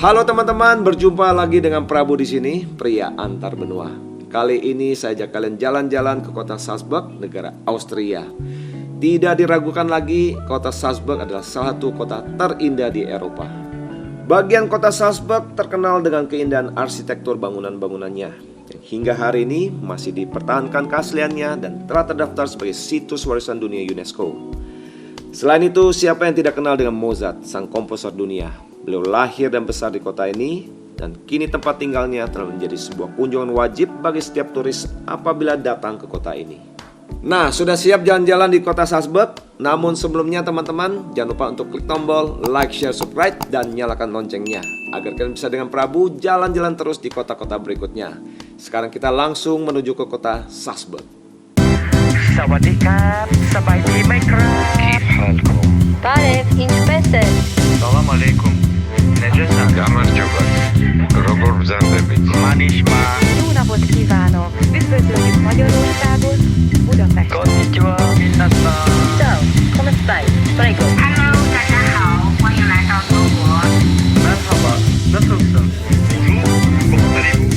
Halo teman-teman, berjumpa lagi dengan Prabu di sini, pria antar benua. Kali ini saya ajak kalian jalan-jalan ke kota Salzburg, negara Austria. Tidak diragukan lagi, kota Salzburg adalah salah satu kota terindah di Eropa. Bagian kota Salzburg terkenal dengan keindahan arsitektur bangunan-bangunannya yang hingga hari ini masih dipertahankan keasliannya dan telah terdaftar sebagai situs warisan dunia UNESCO. Selain itu, siapa yang tidak kenal dengan Mozart, sang komposer dunia? Beliau lahir dan besar di kota ini, dan kini tempat tinggalnya telah menjadi sebuah kunjungan wajib bagi setiap turis apabila datang ke kota ini. Nah, sudah siap jalan-jalan di kota Salzburg? Namun sebelumnya teman-teman, jangan lupa untuk klik tombol like, share, subscribe, dan nyalakan loncengnya agar kalian bisa dengan Prabu jalan-jalan terus di kota-kota berikutnya. Sekarang kita langsung menuju ke kota Salzburg. สวัสดีครับสบายดีไหมครับ كيف حالكم؟ بعرف إنش بسل السلام عليكم نجسا يا مرحبا Rogor Zandebit ما نسمع Jó napot kívánok! Üdvözöljük Magyarországot, Budapest! konnichiwa minasan Ciao, come stai? Prego Hello， 大家好，欢迎来到中国。 merhaba nasılsın Comment allez-vous?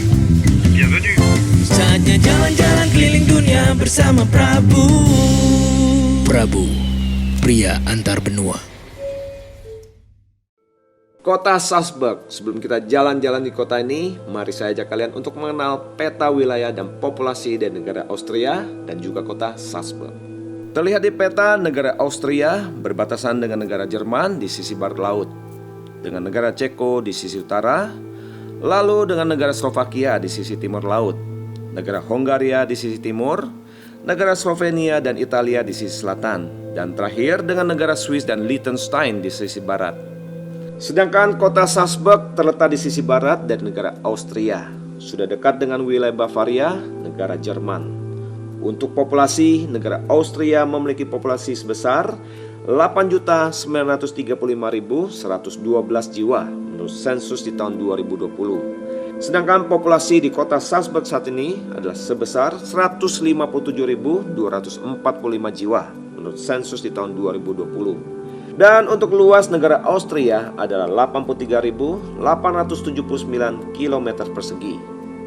Bienvenue Saatnya jalan-jalan keliling dunia bersama Prabu. Prabu, pria antar benua. Kota Salzburg. Sebelum kita jalan-jalan di kota ini, mari saya ajak kalian untuk mengenal peta wilayah dan populasi dari negara Austria dan juga kota Salzburg. Terlihat di peta, negara Austria berbatasan dengan negara Jerman di sisi barat laut, dengan negara Ceko di sisi utara, lalu dengan negara Slovakia di sisi timur laut, negara Hongaria di sisi timur, negara Slovenia dan Italia di sisi selatan, dan terakhir dengan negara Swiss dan Liechtenstein di sisi barat. Sedangkan kota Salzburg terletak di sisi barat dari negara Austria, sudah dekat dengan wilayah Bavaria, negara Jerman. Untuk populasi, negara Austria memiliki populasi sebesar 8.935.112 jiwa menurut sensus di tahun 2020. Sedangkan populasi di kota Salzburg saat ini adalah sebesar 157.245 jiwa menurut sensus di tahun 2020. Dan untuk luas negara Austria adalah 83.879 km persegi.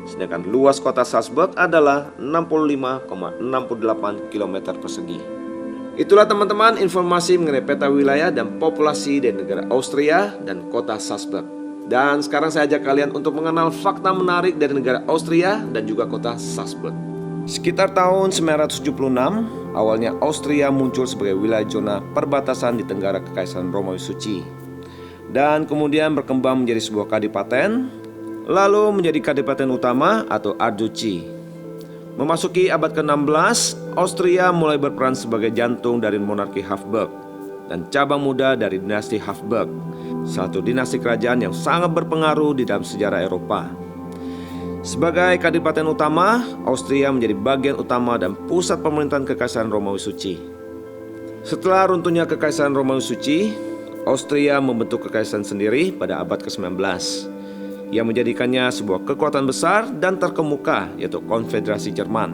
Sedangkan luas kota Salzburg adalah 65,68 km persegi. Itulah teman-teman informasi mengenai peta wilayah dan populasi dari negara Austria dan kota Salzburg. Dan sekarang saya ajak kalian untuk mengenal fakta menarik dari negara Austria dan juga kota Salzburg. Sekitar tahun 976, awalnya Austria muncul sebagai wilayah zona perbatasan di tenggara Kekaisaran Romawi Suci, dan kemudian berkembang menjadi sebuah kadipaten, lalu menjadi kadipaten utama atau Archduchy. Memasuki abad ke-16, Austria mulai berperan sebagai jantung dari monarki Habsburg dan cabang muda dari dinasti Habsburg, salah satu dinasti kerajaan yang sangat berpengaruh di dalam sejarah Eropa. Sebagai kadipaten utama, Austria menjadi bagian utama dan pusat pemerintahan Kekaisaran Romawi Suci. Setelah runtuhnya Kekaisaran Romawi Suci, Austria membentuk kekaisaran sendiri pada abad ke-19 yang menjadikannya sebuah kekuatan besar dan terkemuka, yaitu Konfederasi Jerman.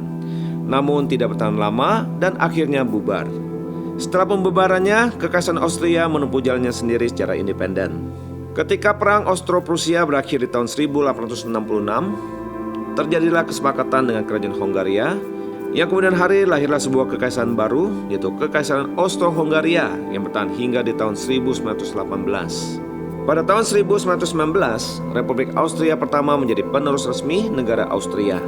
Namun tidak bertahan lama dan akhirnya bubar. Setelah pembubarannya, Kekaisaran Austria menempuh jalannya sendiri secara independen. Ketika Perang Austro-Prusia berakhir di tahun 1866, terjadilah kesepakatan dengan kerajaan Hongaria, yang kemudian hari lahirlah sebuah kekaisaran baru, yaitu Kekaisaran Austro-Hongaria yang bertahan hingga di tahun 1918. Pada tahun 1919, Republik Austria pertama menjadi penerus resmi negara Austria.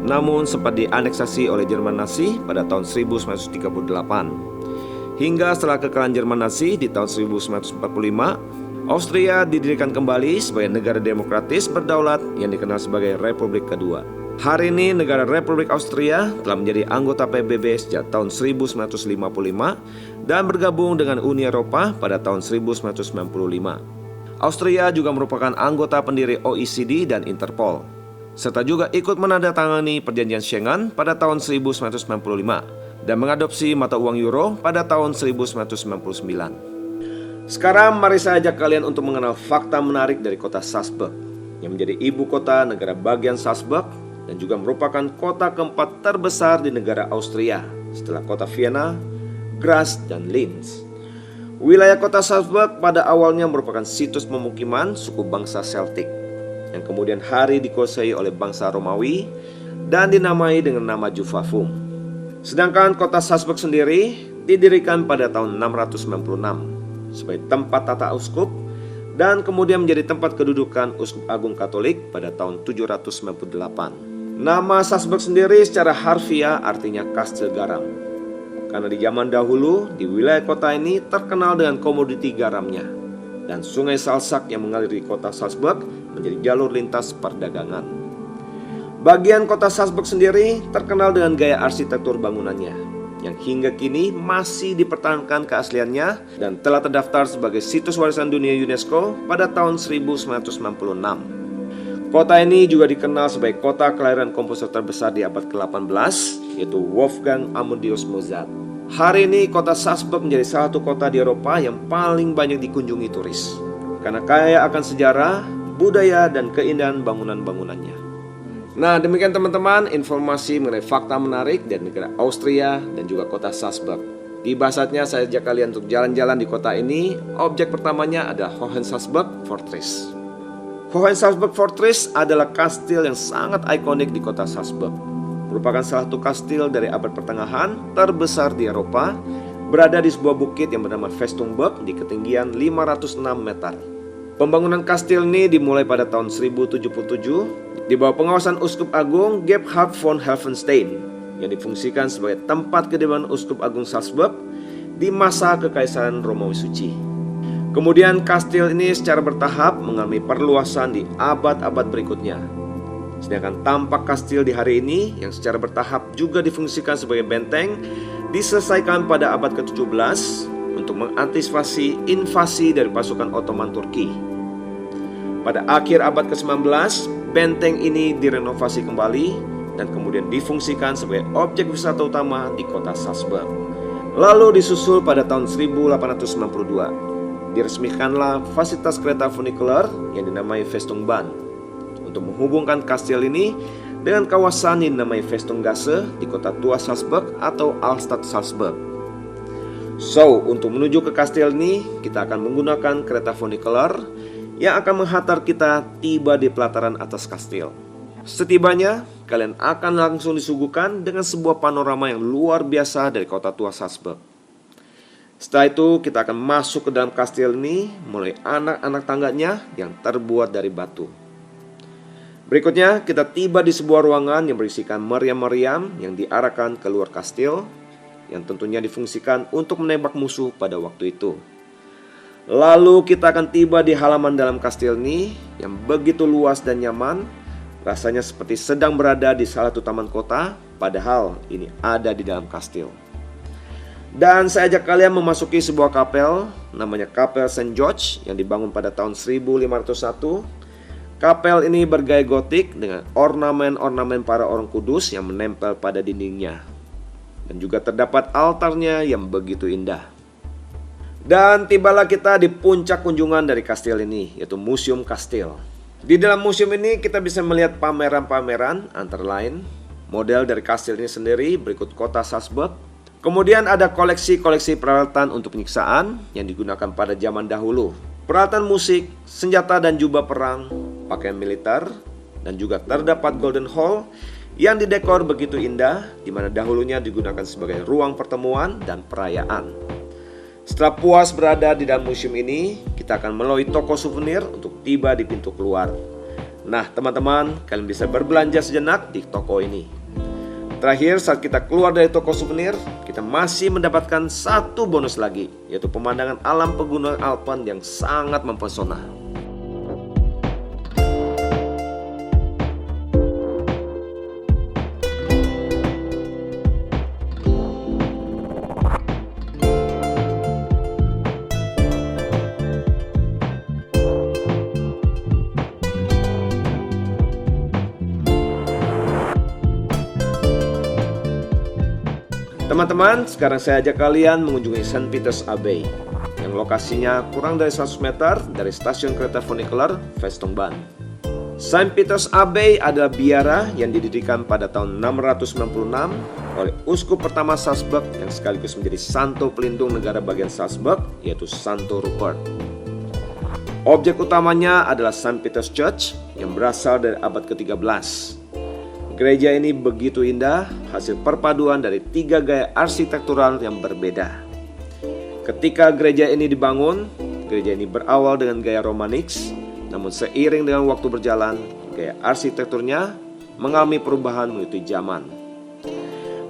Namun sempat dianeksasi oleh Jerman Nazi pada tahun 1938. Hingga setelah kekalahan Jerman Nazi di tahun 1945, Austria didirikan kembali sebagai negara demokratis berdaulat yang dikenal sebagai Republik Kedua. Hari ini negara Republik Austria telah menjadi anggota PBB sejak tahun 1955 dan bergabung dengan Uni Eropa pada tahun 1995. Austria juga merupakan anggota pendiri OECD dan Interpol, serta juga ikut menandatangani perjanjian Schengen pada tahun 1995 dan mengadopsi mata uang euro pada tahun 1999. Sekarang mari saya ajak kalian untuk mengenal fakta menarik dari kota Salzburg yang menjadi ibu kota negara bagian Salzburg dan juga merupakan kota keempat terbesar di negara Austria setelah kota Vienna, Graz, dan Linz. Wilayah kota Salzburg pada awalnya merupakan situs pemukiman suku bangsa Celtic yang kemudian hari dikuasai oleh bangsa Romawi dan dinamai dengan nama Juvavum. Sedangkan kota Salzburg sendiri didirikan pada tahun 696 sebagai tempat tata uskup dan kemudian menjadi tempat kedudukan Uskup Agung Katolik pada tahun 798. Nama Salzburg sendiri secara harfiah artinya kastil garam. Karena di zaman dahulu di wilayah kota ini terkenal dengan komoditi garamnya, dan sungai Salzach yang mengalir di kota Salzburg menjadi jalur lintas perdagangan. Bagian kota Salzburg sendiri terkenal dengan gaya arsitektur bangunannya yang hingga kini masih dipertahankan keasliannya dan telah terdaftar sebagai situs warisan dunia UNESCO pada tahun 1996. Kota ini juga dikenal sebagai kota kelahiran komposer terbesar di abad ke-18, yaitu Wolfgang Amadeus Mozart. Hari ini kota Salzburg menjadi salah satu kota di Eropa yang paling banyak dikunjungi turis karena kaya akan sejarah, budaya, dan keindahan bangunan-bangunannya. Nah, demikian teman-teman informasi mengenai fakta menarik dari negara Austria dan juga kota Salzburg. Tiba saatnya saya ajak kalian untuk jalan-jalan di kota ini. Objek pertamanya adalah Hohensalzburg Fortress. Hohensalzburg Fortress adalah kastil yang sangat ikonik di kota Salzburg. Merupakan salah satu kastil dari abad pertengahan terbesar di Eropa, berada di sebuah bukit yang bernama Festungsburg di ketinggian 506 meter. Pembangunan kastil ini dimulai pada tahun 1077 di bawah pengawasan Uskup Agung Gebhard von Helfenstein yang difungsikan sebagai tempat kediaman Uskup Agung Salzburg di masa Kekaisaran Romawi Suci. Kemudian kastil ini secara bertahap mengalami perluasan di abad-abad berikutnya. Sedangkan tampak kastil di hari ini yang secara bertahap juga difungsikan sebagai benteng diselesaikan pada abad ke-17 untuk mengantisipasi invasi dari pasukan Ottoman Turki. Pada akhir abad ke-19, benteng ini direnovasi kembali dan kemudian difungsikan sebagai objek wisata utama di kota Salzburg. Lalu disusul pada tahun 1892. Diresmikanlah fasilitas kereta funikuler yang dinamai Festungsbahn untuk menghubungkan kastil ini dengan kawasan yang dinamai Festungsgasse di kota tua Salzburg atau Altstadt Salzburg. So, untuk menuju ke kastil ini kita akan menggunakan kereta funikuler yang akan menghantar kita tiba di pelataran atas kastil. Setibanya, kalian akan langsung disuguhkan dengan sebuah panorama yang luar biasa dari kota tua Salzburg. Setelah itu kita akan masuk ke dalam kastil ini, mulai anak-anak tangganya yang terbuat dari batu. Berikutnya kita tiba di sebuah ruangan yang berisikan meriam-meriam yang diarahkan keluar kastil, yang tentunya difungsikan untuk menembak musuh pada waktu itu. Lalu kita akan tiba di halaman dalam kastil ini yang begitu luas dan nyaman, rasanya seperti sedang berada di salah satu taman kota, padahal ini ada di dalam kastil. Dan saya ajak kalian memasuki sebuah kapel, namanya Kapel St. George yang dibangun pada tahun 1501. Kapel ini bergaya gotik dengan ornamen-ornamen para orang kudus yang menempel pada dindingnya. Dan juga terdapat altarnya yang begitu indah. Dan tibalah kita di puncak kunjungan dari kastil ini, yaitu Museum Kastil. Di dalam museum ini kita bisa melihat pameran-pameran, antara lain model dari kastil ini sendiri berikut kota Salzburg. Kemudian ada koleksi-koleksi peralatan untuk penyiksaan yang digunakan pada zaman dahulu. Peralatan musik, senjata dan jubah perang, pakaian militer, dan juga terdapat Golden Hall yang didekor begitu indah, di mana dahulunya digunakan sebagai ruang pertemuan dan perayaan. Setelah puas berada di dalam museum ini, kita akan melalui toko souvenir untuk tiba di pintu keluar. Nah teman-teman, kalian bisa berbelanja sejenak di toko ini. Terakhir, saat kita keluar dari toko souvenir, kita masih mendapatkan satu bonus lagi, yaitu pemandangan alam pegunungan Alpen yang sangat mempesona. Teman-teman, sekarang saya ajak kalian mengunjungi St. Peter's Abbey yang lokasinya kurang dari 100 meter dari stasiun kereta funikuler Festungsbahn. St. Peter's Abbey adalah biara yang didirikan pada tahun 696 oleh uskup pertama Salzburg yang sekaligus menjadi santo pelindung negara bagian Salzburg, yaitu Santo Rupert. Objek utamanya adalah St. Peter's Church yang berasal dari abad ke-13. Gereja ini begitu indah, hasil perpaduan dari 3 gaya arsitektural yang berbeda. Ketika gereja ini dibangun, gereja ini berawal dengan gaya Romanix, namun seiring dengan waktu berjalan, gaya arsitekturnya mengalami perubahan mengikuti zaman.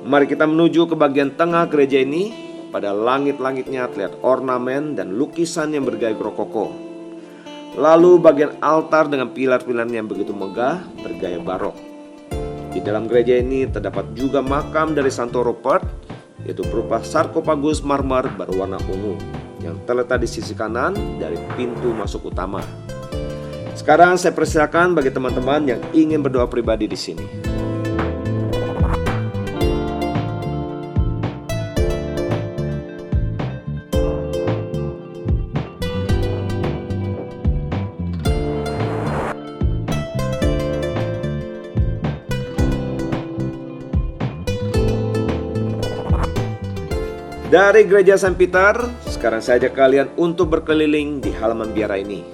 Mari kita menuju ke bagian tengah gereja ini. Pada langit-langitnya terlihat ornamen dan lukisan yang bergaya rokoko. Lalu bagian altar dengan pilar-pilarnya yang begitu megah bergaya barok. Di dalam gereja ini terdapat juga makam dari Santo Rupert, yaitu berupa sarkofagus marmer berwarna ungu yang terletak di sisi kanan dari pintu masuk utama. Sekarang saya persilakan bagi teman-teman yang ingin berdoa pribadi di sini. Dari gereja St. Peter, sekarang saya ajak kalian untuk berkeliling di halaman biara ini.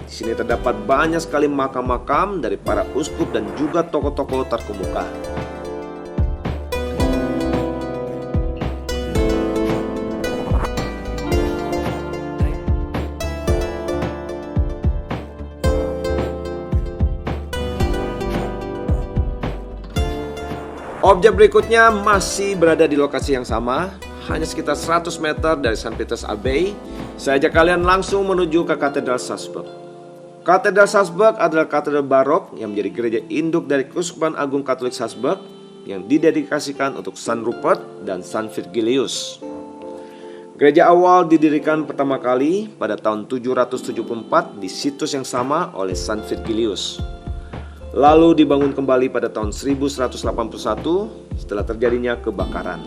Di sini terdapat banyak sekali makam-makam dari para uskup dan juga tokoh-tokoh terkemuka. Objek berikutnya masih berada di lokasi yang sama, hanya sekitar 100 meter dari St. Peter's Abbey. Saya ajak kalian langsung menuju ke Katedral Salzburg. Katedral Salzburg adalah katedral barok yang menjadi gereja induk dari Keuskupan Agung Katolik Salzburg yang didedikasikan untuk San Rupert dan San Virgilius. Gereja awal didirikan pertama kali pada tahun 774 di situs yang sama oleh San Virgilius. Lalu dibangun kembali pada tahun 1181 setelah terjadinya kebakaran.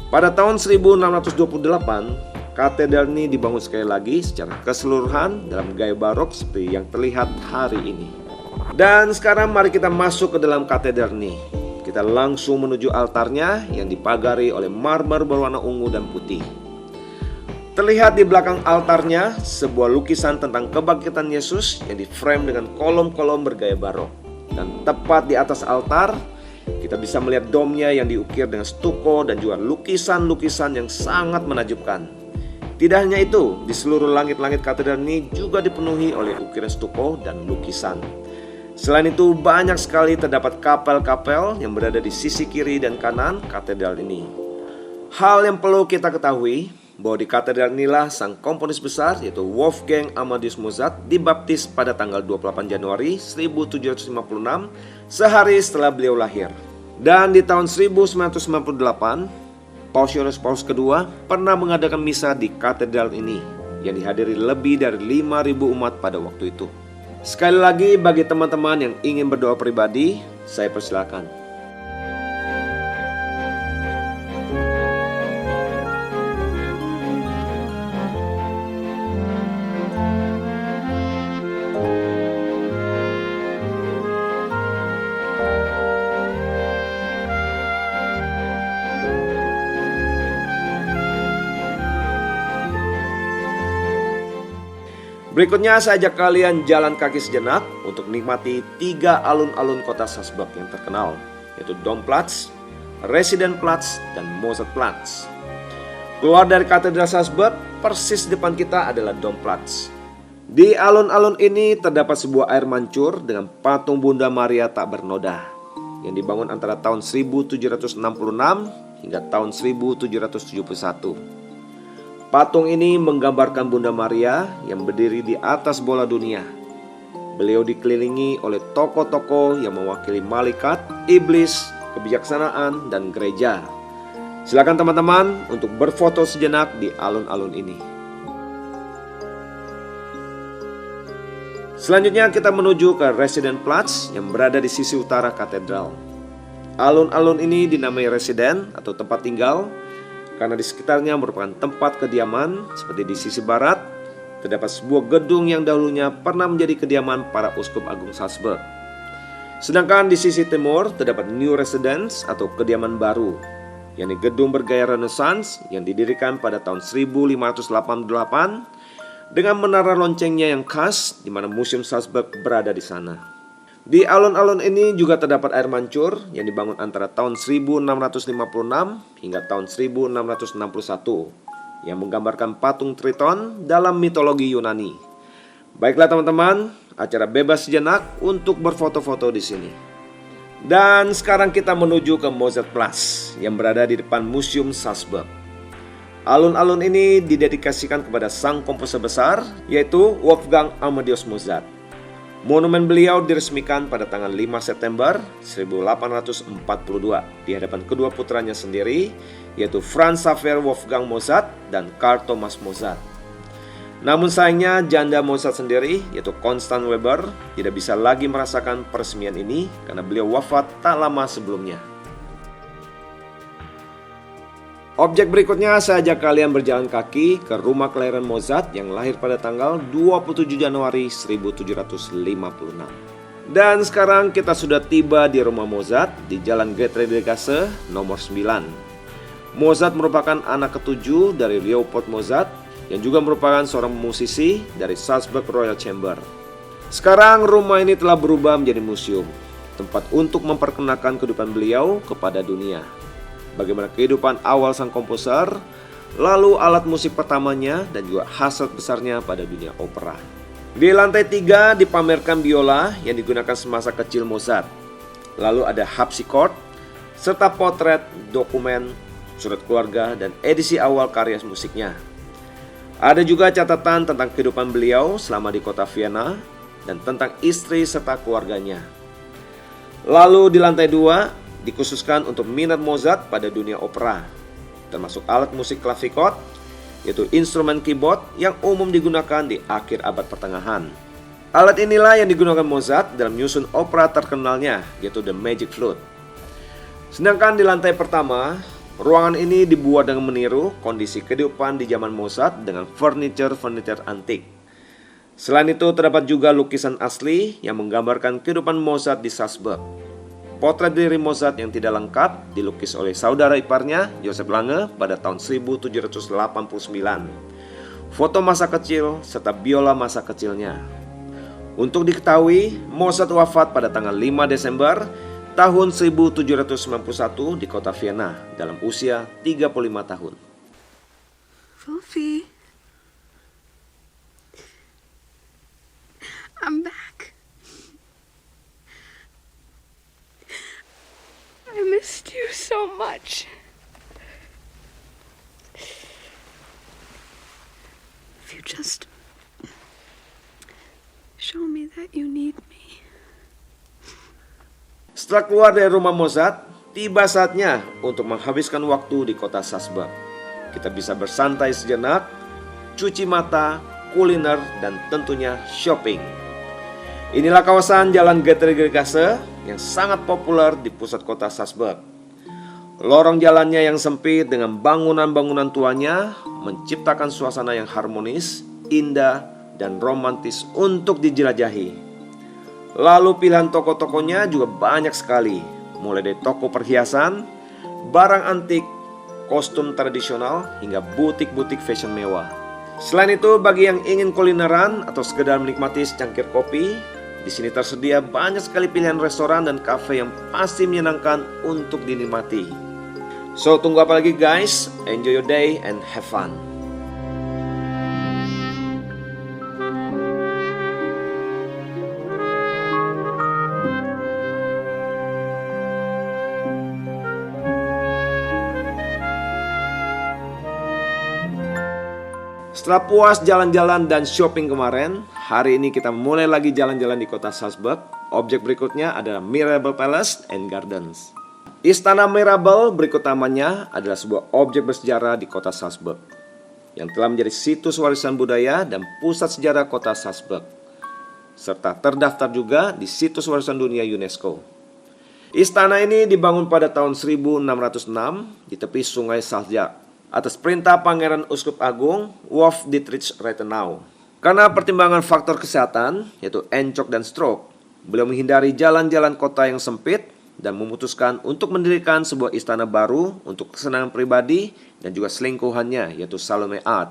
Pada tahun 1628, katedral ini dibangun sekali lagi secara keseluruhan dalam gaya barok seperti yang terlihat hari ini. Dan sekarang mari kita masuk ke dalam katedral ini. Kita langsung menuju altarnya yang dipagari oleh marmer berwarna ungu dan putih. Terlihat di belakang altarnya sebuah lukisan tentang kebangkitan Yesus yang diframe dengan kolom-kolom bergaya barok. Dan tepat di atas altar, kita bisa melihat domnya yang diukir dengan stuko dan juga lukisan-lukisan yang sangat menakjubkan. Tidak hanya itu, di seluruh langit-langit katedral ini juga dipenuhi oleh ukiran stuko dan lukisan. Selain itu, banyak sekali terdapat kapel-kapel yang berada di sisi kiri dan kanan katedral ini. Hal yang perlu kita ketahui, bahwa di katedral inilah sang komponis besar yaitu Wolfgang Amadeus Mozart dibaptis pada tanggal 28 Januari 1756, sehari setelah beliau lahir. Dan di tahun 1998, Paus Yohanes Paus II pernah mengadakan misa di katedral ini yang dihadiri lebih dari 5.000 umat pada waktu itu. Sekali lagi bagi teman-teman yang ingin berdoa pribadi, saya persilakan. Berikutnya saya ajak kalian jalan kaki sejenak untuk menikmati 3 alun-alun kota Salzburg yang terkenal, yaitu Domplatz, Residenplatz, dan Mozartplatz. Keluar dari katedral Salzburg, persis depan kita adalah Domplatz. Di alun-alun ini terdapat sebuah air mancur dengan patung Bunda Maria tak bernoda yang dibangun antara tahun 1766 hingga tahun 1771. Patung ini menggambarkan Bunda Maria yang berdiri di atas bola dunia. Beliau dikelilingi oleh tokoh-tokoh yang mewakili malaikat, iblis, kebijaksanaan, dan gereja. Silakan teman-teman untuk berfoto sejenak di alun-alun ini. Selanjutnya kita menuju ke Residenplatz yang berada di sisi utara katedral. Alun-alun ini dinamai residen atau tempat tinggal karena di sekitarnya merupakan tempat kediaman seperti di sisi barat terdapat sebuah gedung yang dahulunya pernah menjadi kediaman para uskup agung Salzburg. Sedangkan di sisi timur terdapat New Residence atau kediaman baru, yakni gedung bergaya Renaissance yang didirikan pada tahun 1588 dengan menara loncengnya yang khas, di mana Museum Salzburg berada di sana. Di alun-alun ini juga terdapat air mancur yang dibangun antara tahun 1656 hingga tahun 1661 yang menggambarkan patung Triton dalam mitologi Yunani. Baiklah teman-teman, acara bebas sejenak untuk berfoto-foto di sini. Dan sekarang kita menuju ke Mozartplatz yang berada di depan Museum Salzburg. Alun-alun ini didedikasikan kepada sang komposer besar, yaitu Wolfgang Amadeus Mozart. Monumen beliau diresmikan pada tanggal 5 September 1842 di hadapan kedua putranya sendiri, yaitu Franz Xaver Wolfgang Mozart dan Karl Thomas Mozart. Namun sayangnya janda Mozart sendiri, yaitu Constant Weber, tidak bisa lagi merasakan peresmian ini karena beliau wafat tak lama sebelumnya. Objek berikutnya, saya ajak kalian berjalan kaki ke rumah kelahiran Mozart yang lahir pada tanggal 27 Januari 1756. Dan sekarang kita sudah tiba di rumah Mozart di Jalan Getreidegasse nomor 9. Mozart merupakan anak ketujuh dari Leopold Mozart yang juga merupakan seorang musisi dari Salzburg Royal Chamber. Sekarang rumah ini telah berubah menjadi museum, tempat untuk memperkenalkan kehidupan beliau kepada dunia. Bagaimana kehidupan awal sang komposer, lalu alat musik pertamanya, dan juga hasrat besarnya pada dunia opera. Di lantai 3 dipamerkan biola yang digunakan semasa kecil Mozart. Lalu ada harpsichord, serta potret, dokumen, surat keluarga, dan edisi awal karya musiknya. Ada juga catatan tentang kehidupan beliau selama di kota Vienna dan tentang istri serta keluarganya. Lalu di lantai 2 dikhususkan untuk minat Mozart pada dunia opera, termasuk alat musik clavichord, yaitu instrumen keyboard yang umum digunakan di akhir abad pertengahan. Alat inilah yang digunakan Mozart dalam menyusun opera terkenalnya, yaitu The Magic Flute. Sedangkan di lantai pertama, ruangan ini dibuat dengan meniru kondisi kehidupan di zaman Mozart dengan furniture antik. Selain itu terdapat juga lukisan asli yang menggambarkan kehidupan Mozart di Salzburg. Potret diri Mozart yang tidak lengkap dilukis oleh saudara iparnya, Joseph Lange, pada tahun 1789. Foto masa kecil serta biola masa kecilnya. Untuk diketahui, Mozart wafat pada tanggal 5 Desember tahun 1791 di kota Vienna dalam usia 35 tahun. Wolfie, I'm back. I missed you so much. If you just show me that you need me. Setelah keluar dari rumah Mozart, tiba saatnya untuk menghabiskan waktu di kota Salzburg. Kita bisa bersantai sejenak, cuci mata, kuliner, dan tentunya shopping. Inilah kawasan Jalan Getreidegasse yang sangat populer di pusat kota Salzburg. Lorong jalannya yang sempit dengan bangunan-bangunan tuanya menciptakan suasana yang harmonis, indah, dan romantis untuk dijelajahi. Lalu pilihan toko-tokonya juga banyak sekali, mulai dari toko perhiasan, barang antik, kostum tradisional, hingga butik-butik fashion mewah. Selain itu, bagi yang ingin kulineran atau sekedar menikmati secangkir kopi, di sini tersedia banyak sekali pilihan restoran dan kafe yang pasti menyenangkan untuk dinikmati. So, tunggu apa lagi guys? Enjoy your day and have fun. Setelah puas jalan-jalan dan shopping kemarin, hari ini kita mulai lagi jalan-jalan di kota Salzburg. Objek berikutnya adalah Mirabel Palace and Gardens. Istana Mirabel berikut namanya adalah sebuah objek bersejarah di kota Salzburg yang telah menjadi situs warisan budaya dan pusat sejarah kota Salzburg, serta terdaftar juga di situs warisan dunia UNESCO. Istana ini dibangun pada tahun 1606 di tepi sungai Salzach atas perintah Pangeran Uskup Agung Wolf Dietrich Rathenau. Karena pertimbangan faktor kesehatan, yaitu encok dan stroke, beliau menghindari jalan-jalan kota yang sempit dan memutuskan untuk mendirikan sebuah istana baru untuk kesenangan pribadi dan juga selingkuhannya, yaitu Salome Art.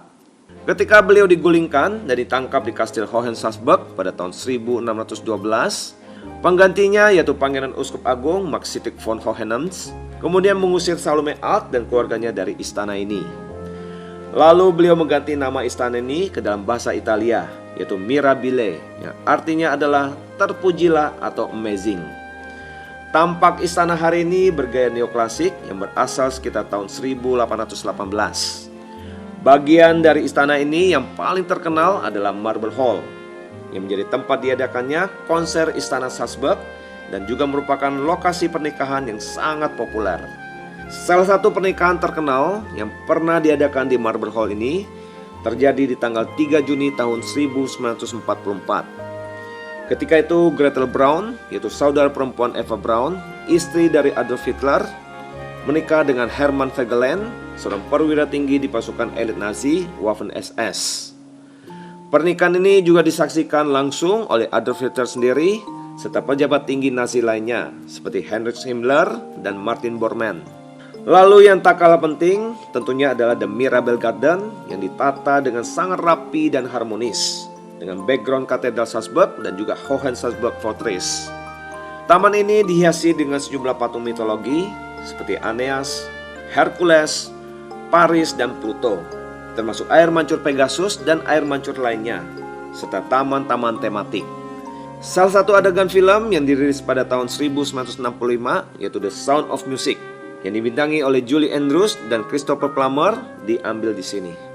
Ketika beliau digulingkan dan ditangkap di kastil Hohensalzburg pada tahun 1612, penggantinya yaitu Pangeran Uskup Agung Max Sitek von Hohenems kemudian mengusir Salome Art dan keluarganya dari istana ini. Lalu beliau mengganti nama istana ini ke dalam bahasa Italia, yaitu Mirabile, yang artinya adalah terpujilah atau amazing. Tampak istana hari ini bergaya neoklasik yang berasal sekitar tahun 1818. Bagian dari istana ini yang paling terkenal adalah Marble Hall, yang menjadi tempat diadakannya konser Istana Salzburg dan juga merupakan lokasi pernikahan yang sangat populer. Salah satu pernikahan terkenal yang pernah diadakan di Marble Hall ini terjadi di tanggal 3 Juni tahun 1944. Ketika itu Gretel Braun, yaitu saudara perempuan Eva Braun, istri dari Adolf Hitler, menikah dengan Hermann Wegelin, seorang perwira tinggi di pasukan elit Nazi Waffen-SS. Pernikahan ini juga disaksikan langsung oleh Adolf Hitler sendiri serta pejabat tinggi Nazi lainnya seperti Heinrich Himmler dan Martin Bormann. Lalu yang tak kalah penting tentunya adalah The Mirabel Garden yang ditata dengan sangat rapi dan harmonis dengan background Katedral Salzburg dan juga Hohensalzburg Fortress. Taman ini dihiasi dengan sejumlah patung mitologi seperti Aeneas, Hercules, Paris dan Pluto, termasuk air mancur Pegasus dan air mancur lainnya, serta taman-taman tematik. Salah satu adegan film yang dirilis pada tahun 1965 yaitu The Sound of Music yang dibintangi oleh Julie Andrews dan Christopher Plummer diambil di sini.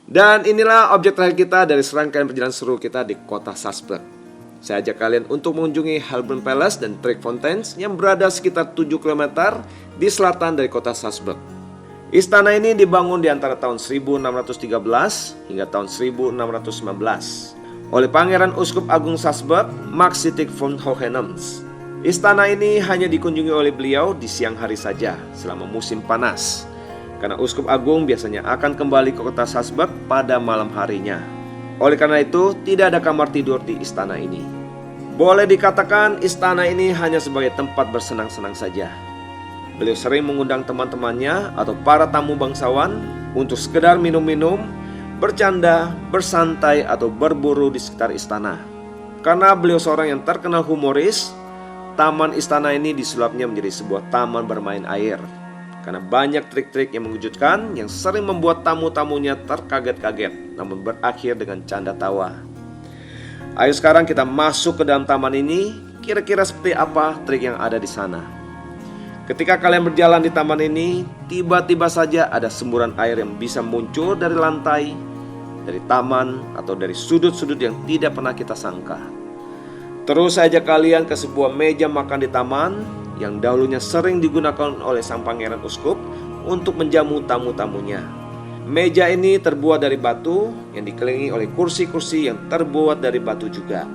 Dan inilah objek terakhir kita dari serangkaian perjalanan seru kita di kota Salzburg. Saya ajak kalian untuk mengunjungi Hallbrunn Palace dan Treck Fountains yang berada sekitar 7 km di selatan dari kota Salzburg. Istana ini dibangun di antara tahun 1613 hingga tahun 1619 oleh Pangeran Uskup Agung Salzburg Max Sitek von Hohenems. Istana ini hanya dikunjungi oleh beliau di siang hari saja selama musim panas, karena Uskup Agung biasanya akan kembali ke kota Salzburg pada malam harinya. Oleh karena itu, tidak ada kamar tidur di istana ini. Boleh dikatakan istana ini hanya sebagai tempat bersenang-senang saja. Beliau sering mengundang teman-temannya atau para tamu bangsawan untuk sekedar minum-minum, bercanda, bersantai atau berburu di sekitar istana. Karena beliau seorang yang terkenal humoris, taman istana ini disulapnya menjadi sebuah taman bermain air. Karena banyak trik-trik yang mengejutkan yang sering membuat tamu-tamunya terkaget-kaget, namun berakhir dengan canda tawa. Ayo sekarang kita masuk ke dalam taman ini. Kira-kira seperti apa trik yang ada di sana? Ketika kalian berjalan di taman ini, tiba-tiba saja ada semburan air yang bisa muncul dari lantai, dari taman, atau dari sudut-sudut yang tidak pernah kita sangka. Terus saya ajak kalian ke sebuah meja makan di taman yang dahulunya sering digunakan oleh sang pangeran uskup untuk menjamu tamu-tamunya. Meja ini terbuat dari batu yang dikelilingi oleh kursi-kursi yang terbuat dari batu juga.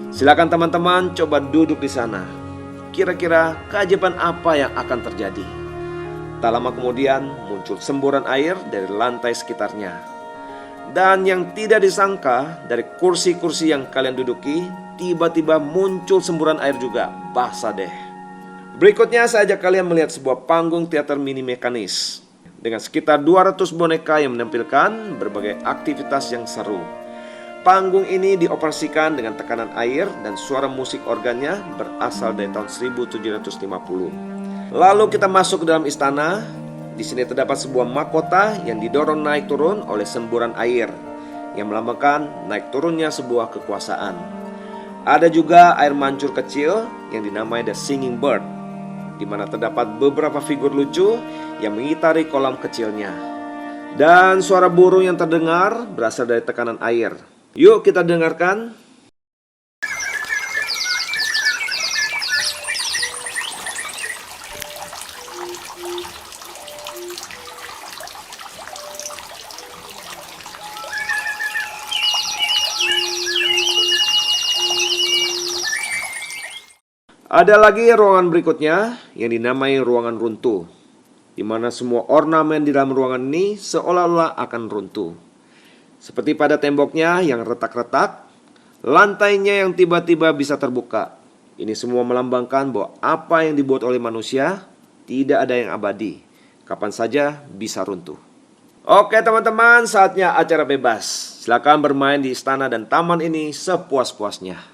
Silakan teman-teman coba duduk di sana. Kira-kira keajaiban apa yang akan terjadi? Tak lama kemudian muncul semburan air dari lantai sekitarnya. Dan yang tidak disangka, dari kursi-kursi yang kalian duduki, tiba-tiba muncul semburan air juga. Basah deh. Berikutnya saya ajak kalian melihat sebuah panggung teater mini mekanis dengan sekitar 200 boneka yang menampilkan berbagai aktivitas yang seru. Panggung ini dioperasikan dengan tekanan air dan suara musik organnya berasal dari tahun 1750. Lalu kita masuk ke dalam istana. Di sini terdapat sebuah mahkota yang didorong naik turun oleh semburan air yang melambangkan naik turunnya sebuah kekuasaan. Ada juga air mancur kecil yang dinamai The Singing Bird, di mana terdapat beberapa figur lucu yang mengitari kolam kecilnya. Dan suara burung yang terdengar berasal dari tekanan air. Yuk kita dengarkan. Ada lagi ruangan berikutnya yang dinamai ruangan runtuh, di mana semua ornamen di dalam ruangan ini seolah-olah akan runtuh. Seperti pada temboknya yang retak-retak, lantainya yang tiba-tiba bisa terbuka. Ini semua melambangkan bahwa apa yang dibuat oleh manusia tidak ada yang abadi, kapan saja bisa runtuh. Oke teman-teman, saatnya acara bebas. Silakan bermain di istana dan taman ini sepuas-puasnya.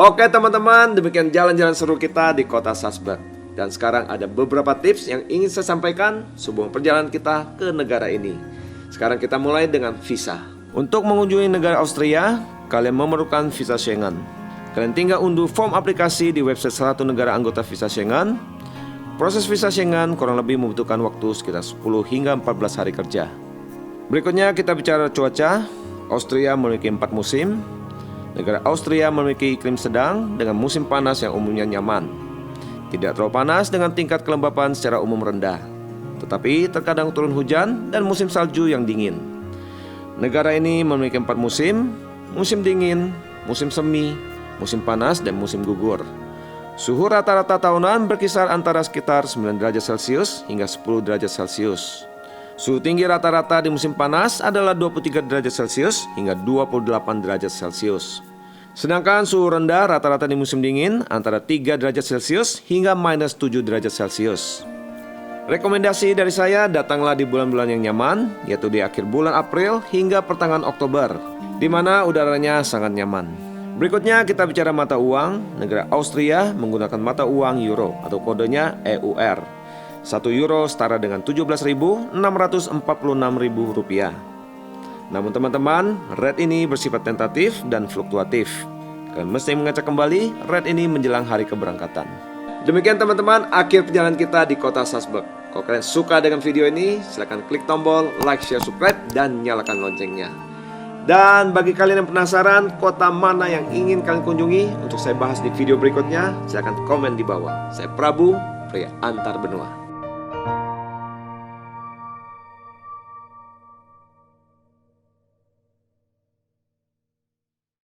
Oke teman-teman, demikian jalan-jalan seru kita di kota Salzburg. Dan sekarang ada beberapa tips yang ingin saya sampaikan sebelum perjalanan kita ke negara ini. Sekarang kita mulai dengan visa. Untuk mengunjungi negara Austria, kalian memerlukan visa Schengen. Kalian tinggal unduh form aplikasi di website salah satu negara anggota visa Schengen. Proses visa Schengen kurang lebih membutuhkan waktu sekitar 10 hingga 14 hari kerja. Berikutnya kita bicara cuaca. Austria memiliki 4 musim. Negara Austria memiliki iklim sedang dengan musim panas yang umumnya nyaman. Tidak terlalu panas dengan tingkat kelembapan secara umum rendah, tetapi terkadang turun hujan dan musim salju yang dingin. Negara ini memiliki 4 musim: musim dingin, musim semi, musim panas, dan musim gugur. Suhu rata-rata tahunan berkisar antara sekitar 9 derajat Celcius hingga 10 derajat Celcius. Suhu tinggi rata-rata di musim panas adalah 23 derajat Celcius hingga 28 derajat Celcius. Sedangkan suhu rendah rata-rata di musim dingin antara 3 derajat Celcius hingga minus 7 derajat Celcius. Rekomendasi dari saya, datanglah di bulan-bulan yang nyaman, yaitu di akhir bulan April hingga pertengahan Oktober, di mana udaranya sangat nyaman. Berikutnya kita bicara mata uang. Negara Austria menggunakan mata uang euro atau kodenya EUR. 1 euro setara dengan 17.646.000 rupiah. Namun teman-teman, rate ini bersifat tentatif dan fluktuatif. Kalian mesti mengecek kembali rate ini menjelang hari keberangkatan. Demikian teman-teman, akhir perjalanan kita di kota Salzburg. Kalau kalian suka dengan video ini, silahkan klik tombol like, share, subscribe, dan nyalakan loncengnya. Dan bagi kalian yang penasaran kota mana yang ingin kalian kunjungi untuk saya bahas di video berikutnya, silahkan komen di bawah. Saya Prabu, pria antar benua.